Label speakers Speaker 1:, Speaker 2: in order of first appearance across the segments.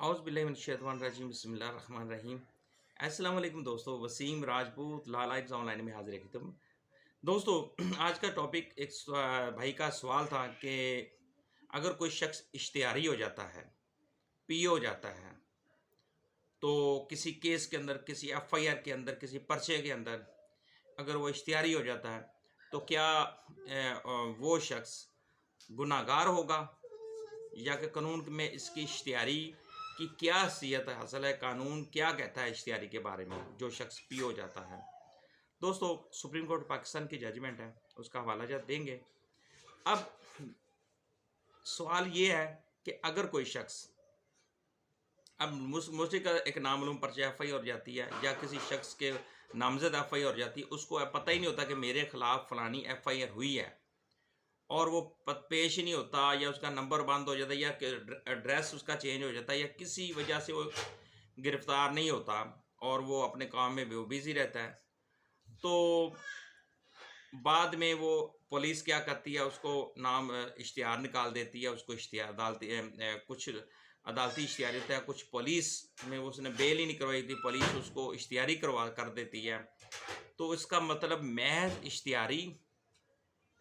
Speaker 1: औज़ुबिल्लाहिमिनश्शैतानिर्रजीम बिस्मिल्लाहिर्रहमानिर्रहीम। अस्सलाम वालेकुम दोस्तों, वसीम राजपूत ला लाइव्स ऑनलाइन में हाज़िर है खिदम। दोस्तों आज का टॉपिक एक भाई का सवाल था कि अगर कोई शख्स इश्तिहारी हो जाता है, पीओ हो जाता है, तो किसी केस के अंदर, किसी एफआईआर के अंदर, किसी पर्चे के अंदर अगर वो इश्तिहारी हो जाता है, तो क्या वो शख्स गुनाहगार होगा या कि कानून में इसकी इश्तिहारी की क्या हैसियत हासिल है, कानून क्या कहता है इश्तिहारी के बारे में जो शख्स पीओ हो जाता है। दोस्तों सुप्रीम कोर्ट पाकिस्तान की जजमेंट है, उसका हवाला जात देंगे। अब सवाल ये है कि अगर कोई शख्स, अब मुझसे का एक नामालूम पर्चा एफ आई हो जाती है या किसी शख्स के नामजद एफ आई हो जाती है, उसको पता ही नहीं होता कि मेरे खिलाफ फलानी एफ आई आर हुई है, और वो पेश ही नहीं होता, या उसका नंबर बंद हो जाता है, या एड्रेस उसका चेंज हो जाता है, या किसी वजह से वो गिरफ्तार नहीं होता और वो अपने काम में बिजी रहता है, तो बाद में वो पुलिस क्या करती है, उसको नाम इश्तिहार निकाल देती है, उसको इश्तिहार डालती है। कुछ अदालती इश्तिहार होता है, कुछ पुलिस में उसने बेल ही नहीं करवाई थी, पुलिस उसको इश्तिहारी करवा कर देती है। तो इसका मतलब महज इश्तिहारी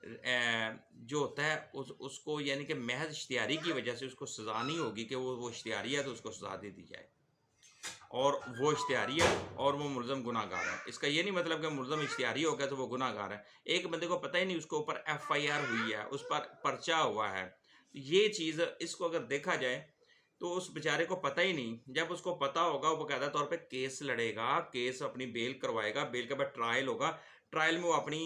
Speaker 1: जो होता है उसको यानी कि महज इश्तिहारी की वजह से उसको सज़ा नहीं होगी कि वो इश्तिहारी है तो उसको सज़ा दे दी जाए, और वो इश्तिहारी है और वो मुलज़म गुनाहगार है। इसका ये नहीं मतलब कि मुलज़म इश्तिहारी हो गया तो वो गुनाहगार है। एक बंदे को पता ही नहीं उसके ऊपर एफआईआर हुई है, उस पर पर्चा हुआ है, ये चीज़ इसको अगर देखा जाए तो उस बेचारे को पता ही नहीं। जब उसको पता होगा वो बाकायदा तौर पे केस लड़ेगा, केस अपनी बेल करवाएगा, बेल के बाद ट्रायल होगा, ट्रायल में वो अपनी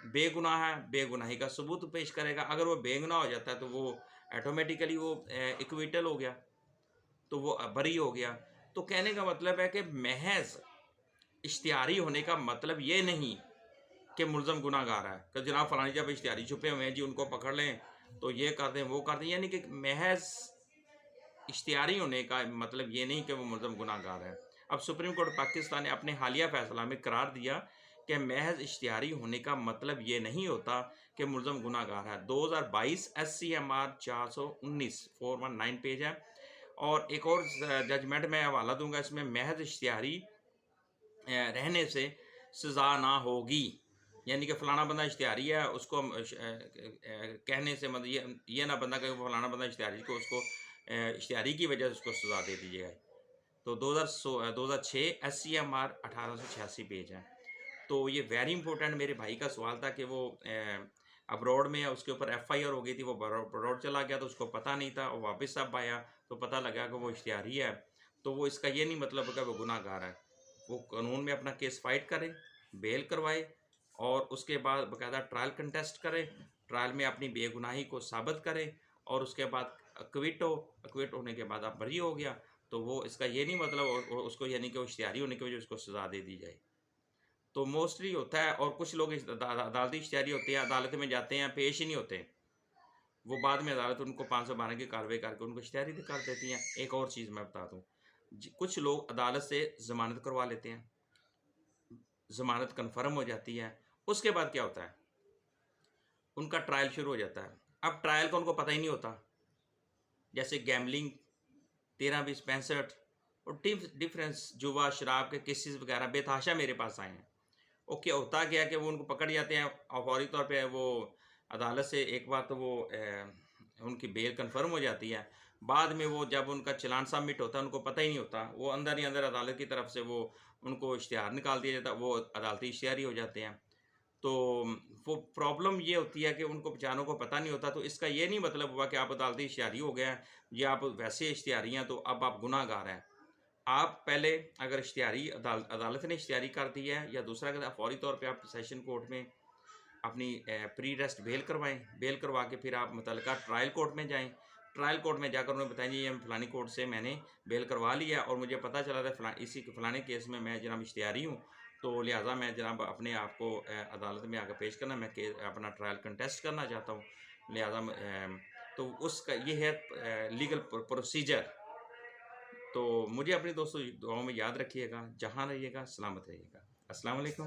Speaker 1: बेगुनाह है, बेगुनाही का सबूत पेश करेगा। अगर वो बेगुनाह हो जाता है तो वो ऑटोमेटिकली वो इक्विटल हो गया, तो वो बरी हो गया। तो कहने का मतलब है कि महज इश्तिहारी होने का मतलब ये नहीं कि मुलज़म गुनाहगार है कि जनाब फलानी जब इश्तिहारी छुपे हुए हैं जी, उनको पकड़ लें तो ये कर दें वो कर दें, यानी कि महज इश्तिहारी होने का मतलब ये नहीं कि वो मुलज़म गुनाहगार है। अब सुप्रीम कोर्ट पाकिस्तान ने अपने हालिया फैसला में करार दिया कि महज इश्तिहारी होने का मतलब ये नहीं होता कि मुलज़म गुनाहगार है। 2022 SCMR 419 419 पेज है, और एक और जजमेंट में हवाला दूंगा, इसमें महज इश्तिहारी रहने से सज़ा ना होगी, यानी कि फ़लाना बंदा इश्तिहारी है, उसको कहने से मतलब ये ना बंदा कहे फ़लाना बंदा इश्तिहारी को उसको इश्तिहारी की वजह से उसको सज़ा दे दी जाए। तो 2006 SCMR 1886 पेज है। तो ये वेरी इंपॉर्टेंट मेरे भाई का सवाल था कि वो अब्रॉड में है, उसके ऊपर एफआईआर हो गई थी, वो अब्रॉड चला गया तो उसको पता नहीं था, और वापस अब आया तो पता लगा कि वो इश्तिहारी है। तो वो इसका ये नहीं मतलब कि वो गुनाहगार है। वो कानून में अपना केस फाइट करे, बेल करवाए, और उसके बाद बाकायदा ट्रायल कंटेस्ट करे, ट्रायल में अपनी बेगुनाही को साबित करे, और उसके बाद अक्विट होने के बाद आप बरी हो गया, तो वो इसका ये नहीं मतलब उसको यानी कि वो इश्तिहारी होने की वजह से उसको सज़ा दे दी जाए। तो मोस्टली होता है, और कुछ लोग अदालती इश्तिहारी होते हैं, अदालत में जाते हैं, पेश ही नहीं होते, वो बाद में अदालत उनको 512 की कार्रवाई करके उनको इश्तिहारी कर देती हैं। एक और चीज़ मैं बता दूँ, कुछ लोग अदालत से ज़मानत करवा लेते हैं, ज़मानत कन्फर्म हो जाती है, उसके बाद क्या होता है, उनका ट्रायल शुरू हो जाता है। अब ट्रायल का उनको पता ही नहीं होता, जैसे गैमलिंग 13-20-65 और डिफरेंस जुआ शराब के केसेस वगैरह बेतहाशा मेरे पास आए हैं। ओके, होता क्या है कि वो उनको पकड़ जाते हैं, और फौरी तौर पे वो अदालत से एक बार तो वो उनकी बेल कंफर्म हो जाती है, बाद में वो जब उनका चालान सबमिट होता है उनको पता ही नहीं होता, वो अंदर ही अंदर अदालत की तरफ से वो उनको इश्तिहार निकाल दिया जाता है, वो अदालती इश्तिहारी हो जाते हैं। तो वो प्रॉब्लम ये होती है कि उनको बेचारों को पता नहीं होता। तो इसका ये नहीं मतलब हुआ कि आप अदालती इश्तिहारी हो गए हैं या आप वैसे इश्तिहारी हैं तो अब आप गुनाहगार हैं। आप पहले अगर इश्तिहारी अदालत ने इश्तिहारी कर दी है, या दूसरा कहता है फौरी तौर पे आप सेशन कोर्ट में अपनी प्री रेस्ट बेल करवाएं, बेल करवा के फिर आप मुतल्लिका ट्रायल कोर्ट में जाएं, ट्रायल कोर्ट में जाकर उन्हें बताएं जी ये फ़लानी कोर्ट से मैंने बेल करवा लिया और मुझे पता चला था इसी फ़लाने केस में मैं जनाब इश्तिहारी हूँ, तो लिहाजा मैं जनाब अपने आप को अदालत में आकर पेश करना, मैं अपना ट्रायल कंटेस्ट करना चाहता हूँ, लिहाजा तो उसका ये है लीगल प्रोसीजर। तो मुझे अपने दोस्तों दुआओं में याद रखिएगा, जहाँ रहिएगा सलामत रहिएगा। अस्सलाम वालेकुम।